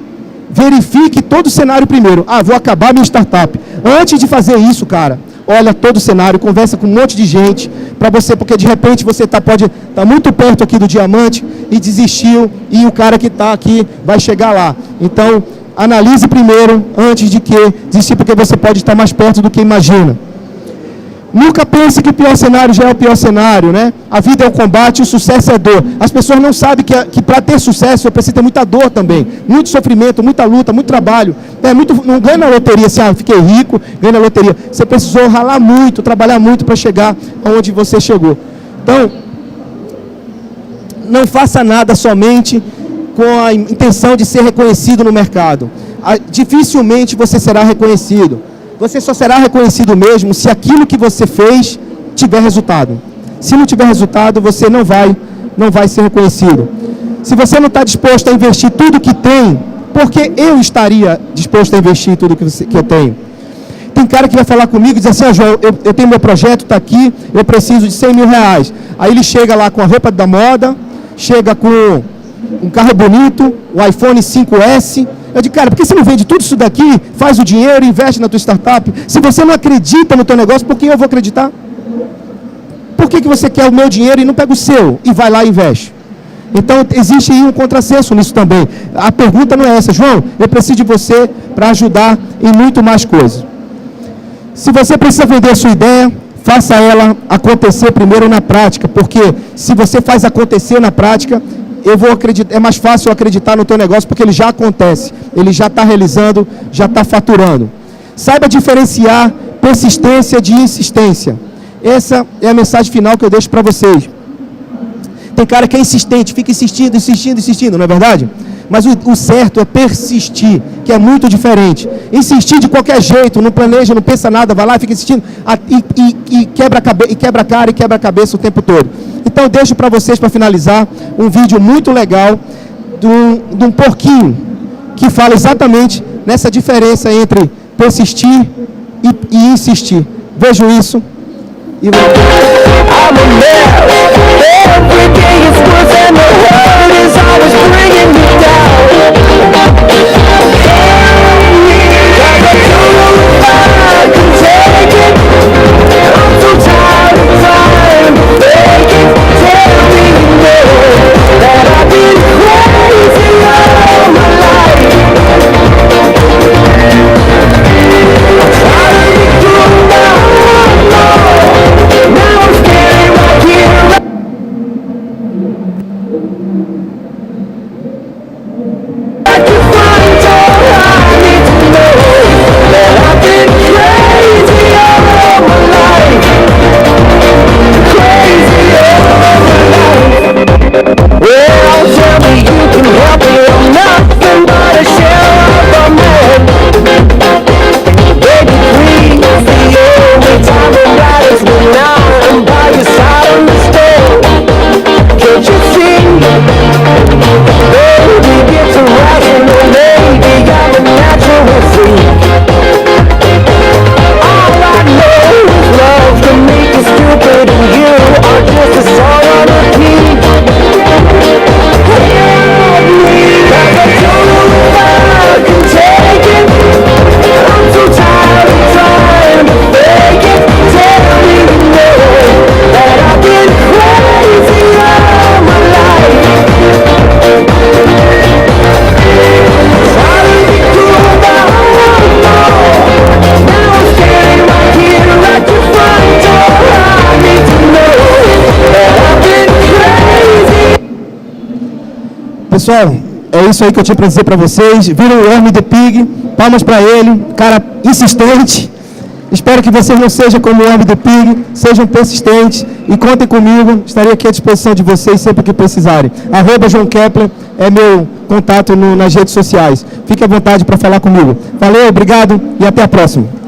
verifique todo o cenário primeiro. Vou acabar minha startup. Antes de fazer isso, cara, olha todo o cenário, conversa com um monte de gente, para você, porque de repente você pode estar muito perto aqui do diamante e desistiu, e o cara que está aqui vai chegar lá. Então, analise primeiro, antes de desistir, porque você pode estar mais perto do que imagina. Nunca pense que o pior cenário já é o pior cenário, né? A vida é um combate, o sucesso é dor. As pessoas não sabem que para ter sucesso eu preciso ter muita dor também. Muito sofrimento, muita luta, muito trabalho. Não ganha na loteria assim, fiquei rico, ganha na loteria. Você precisou ralar muito, trabalhar muito para chegar onde você chegou. Então, não faça nada somente com a intenção de ser reconhecido no mercado. Dificilmente você será reconhecido. Você só será reconhecido mesmo se aquilo que você fez tiver resultado. Se não tiver resultado, você não vai ser reconhecido. Se você não está disposto a investir tudo que tem, por que eu estaria disposto a investir tudo que eu tenho? Tem cara que vai falar comigo e diz assim, João, eu tenho meu projeto, está aqui, eu preciso de 100 mil reais. Aí ele chega lá com a roupa da moda, chega com um carro bonito, o iPhone 5S. Eu digo, cara, por que você não vende tudo isso daqui, faz o dinheiro, investe na tua startup? Se você não acredita no teu negócio, por que eu vou acreditar? Por que você quer o meu dinheiro e não pega o seu e vai lá e investe? Então, existe aí um contrassenso nisso também. A pergunta não é essa, João, eu preciso de você para ajudar em muito mais coisas. Se você precisa vender a sua ideia, faça ela acontecer primeiro na prática, porque se você faz acontecer na prática, eu vou acreditar, é mais fácil eu acreditar no teu negócio, porque ele já acontece, ele já está realizando, já está faturando. Saiba diferenciar persistência de insistência. Essa é a mensagem final que eu deixo para vocês. Tem cara que é insistente, fica insistindo, não é verdade? Mas o certo é persistir, que é muito diferente. Insistir de qualquer jeito, não planeja, não pensa nada, vai lá e fica insistindo e quebra a cara e quebra a cabeça o tempo todo. Então eu deixo para vocês, para finalizar, um vídeo muito legal de um porquinho que fala exatamente nessa diferença entre persistir e insistir. Vejam isso. E Pessoal, é isso aí que eu tinha para dizer para vocês. Viram o Worm the Pig? Palmas para ele, cara insistente. Espero que vocês não sejam como o Worm the Pig, sejam persistentes e contem comigo. Estarei aqui à disposição de vocês sempre que precisarem. @João Kepler é meu contato nas redes sociais. Fique à vontade para falar comigo. Valeu, obrigado e até a próxima.